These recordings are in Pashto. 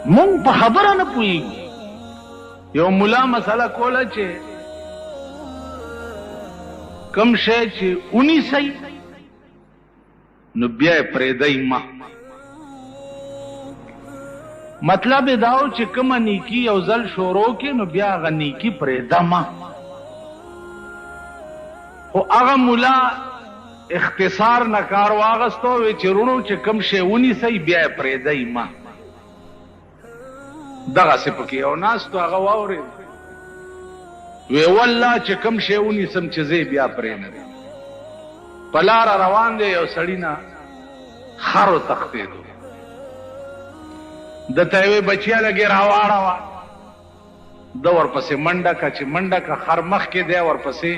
مونږ په خبره نه پوهیږو. یو ملا مسله کوله چې کم شی چې ونیسئ نو بیا یې پرېږدئ مه. مطلب یې دا و چې کومه نیکي یو ځل شروع کړي نو بیا هغه نیکي پرېږده مه. خو هغه ملا اختصار نه کار واغستو وی چې رونو چې کم شی ونیسئ بیا یې پرېږدئ مه. دغسې پکې یو ناست و هغه واورېد وی والله چې کم شی ونیسم چې زه بیا پرېږدم. په لاره روان دی یو سړي نه خر وتښتېدو. دته یې وی بچیا لږې راواړوه. ده ورپسې منډه که چې منډه که خر مخکې دی ورپسې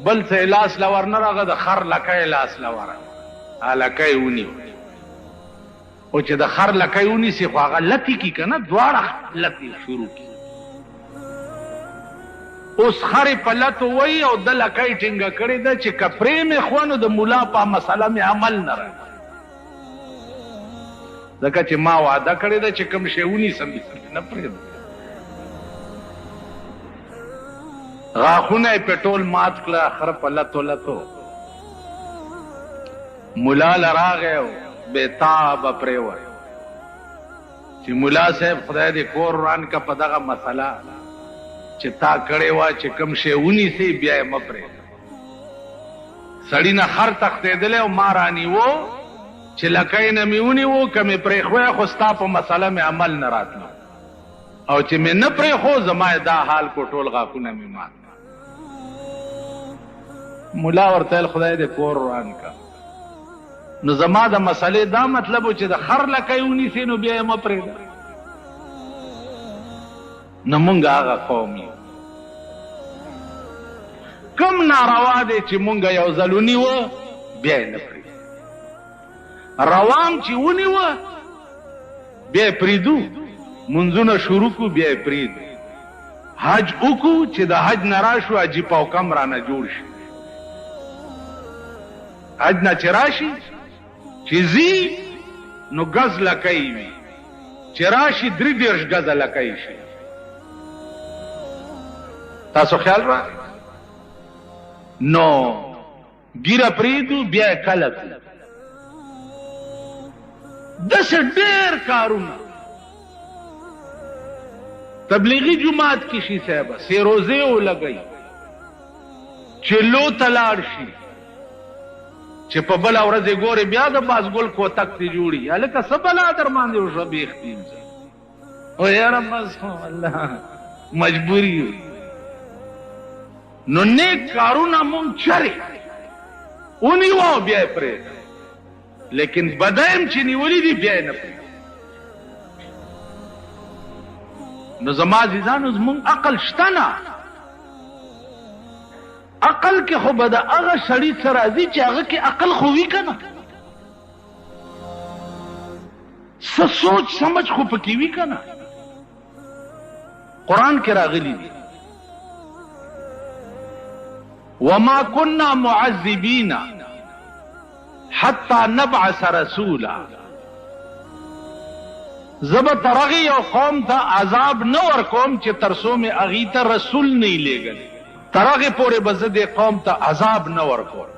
بل څه یې لاس له ورنه راغه د خر لکه یې لاس له ورغه لکه یې ونیو. او چې د خر لکه یې ونیسي خو هغه لتې کي که نه دواړه لتې شروع کي. اوس خرې په لتو وایي او ده لکه یې ټینګه کړې ده چې که پرې مې خوا نو د ملا په مسله مې عمل نه راځي. ځکه چې ما وعده کړې ده چې کوم شی ونیسم نه پرېږدم. غاښونه یې په ټول مات کړه خره په لتو لتو. ملا له راغی او بېتابه پرېوت چې ملا صاحب خدای دې کور وران که په دغه مسله چې تا کړې وه چې کوم شی ونیسئ بیا یې مه پرېږده. سړي نه خر تښتېدلی او ما رانیوه چې لکۍ نه مې ونیوه که مې پرېښوی خو ستا په مسله مې عمل نه راتلو او چې مې نه پرېښو زما یې دا حال کو ټول غاښونه مې مات. ملا ورته ویل خدای دې کور وران که. نو زما د مسلې دا مطلب و چې د خر لکۍ ونیسې نو بیا یې مه پرېږده. نو مونږ هغه قوم یو. کم ناروا دی چې مونږ یو ځل ونیوه بیا یې نه پرېږدو. روان چې ونیوه بیا یې پرېږدو. منځونه شروع کړو بیا یې پرېږدو. حج وکړو چې د حج نه راشو حجي پوکم رانه جوړ شي. حج نه چې راشي چې ځي نو ګز لکۍ وي چې راشي 33 ګزه لکۍ شي. تاسو خیال را نو ګیره پرېږدو بیا یې کله کړو. داسې ډېر کارونه تبلیغي جماعت کې شي صاحبه سیروزې ولګئ چې لو ته لاړ شي چې په بله ورځ یې ګورې بیا د بازګل کوتک تې جوړي. هلکه څه بلا در باندې وشوه بېختیم او یاره بس الله مجبوري یو. نو نیک کارونه مونږ چرې ونیوه او بیا یې پرېږده. لیکن بدایم چې نیولي دي بیا یې نه پرېږده. نو زما عزیزانو زمونږ عقل شته نه. عقل کې خو به د هغه سړي څه راځي چې هغه کې عقل خو وي که نه. څه سوچ سمجھ خو پکې وي که نه. قرآن کې راغلی دي وما كنا معذبين حتى نبعث رسولا. زب ترغی یو قوم ته عذاب نه ورکوم چې ترڅو مې هغې ته رسول نه یې لېږلی. ترغې پورې به زه دې قوم ته عذاب نه ورکوم.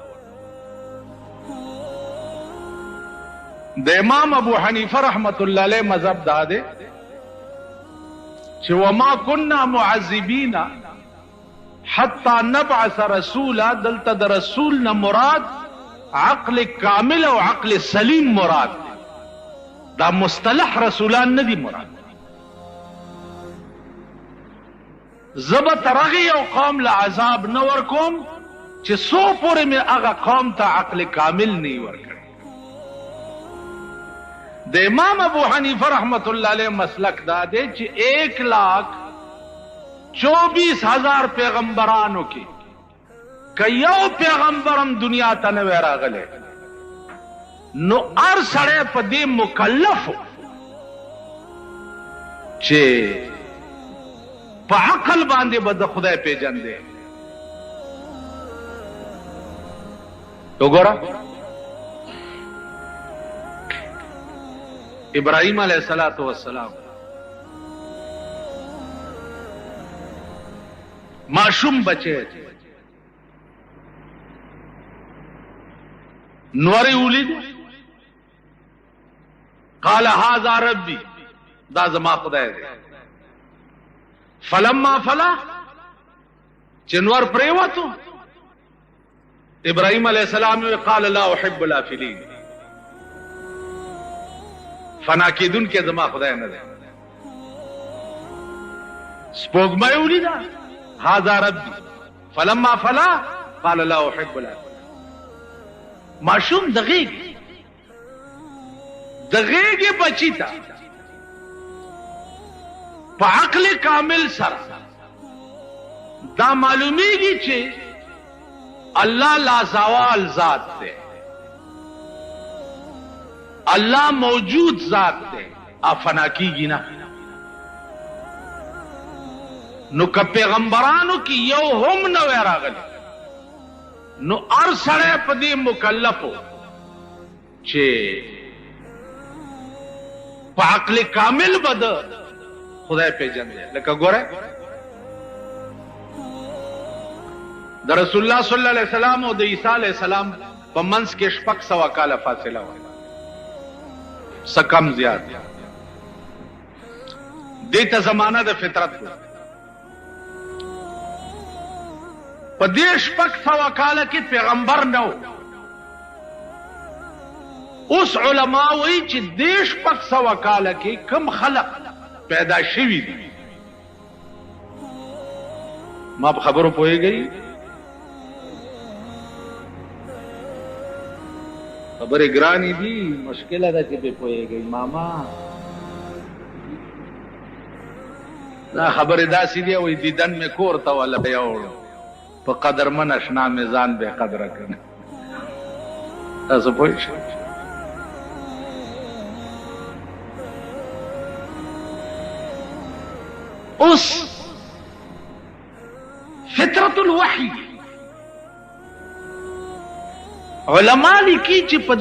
د امام ابو حنیفه رحمت الله علیه مذهب دا دی چې وما كنا معذبین حتی نبعث رسولا. دلته د رسول نه مراد عقل کامل او عقل سلیم مراد دی. دا مصطلح رسولان نه دی مراد. زبا ترغی یو قوم له عذاب نه ورکوم چې څو پورې مې هغه قوم ته عقل کامل نه ورکړي. د امام ابو حنیفه رحمت الله علیه مسلک دا دی چې 1,24,000 پیغمبرانو کې که یو پیغمبرم دنیا ته نه وی راغلی نو هر سړی په دې مکلف چې په عقل باندې به د خدای پیژندې. وګوره ابراهیم علیه السلام معشوم بچے نوری ولید قال هذا ربي دا زما خدای دی فلما فلا چنور پریوتو ابراہیم علیہ السلام قال لا احب الافلین فنا کیدون کے زما خدای نه دی سپوږمۍ ولیدا هذا ربي فلما فلا قال لا احب الافلین معشوم دغیږي بچی تا په عقل کامل سره دا معلومیږي چې الله لا زوال ذات دی الله موجود ذات دی افنا کیږي نه نو که پیغمبرانو کی یو هم نو راغلی نو ار سړی په دې مکلفو چې په عقل کامل بد خدای پیژني لکه ګوره د رسول الله صلی الله علیه وسلم او د عیسی علیه السلام په منځ کې شپږ سوه کاله فاصله وه سکم زیات دې ته زمانه د فطرت په دې شپږ سوه کاله کې پیغمبر نه و اوس علما وایي چې دې شپږ سوه کاله کې کم خلق پیدا شوي دي ما په خبرو پوهېږئ خبرې ګرانې دي مشکله ده چې پې پوهېږئ ماما دا خبرې داسې دي وایي دیدن مې کور ته ولا یوړ په قدرمن اشنا مې ځان بې قدره کړه تاسو پوه شئ اوس فطرت الوحی علما لیکي چې په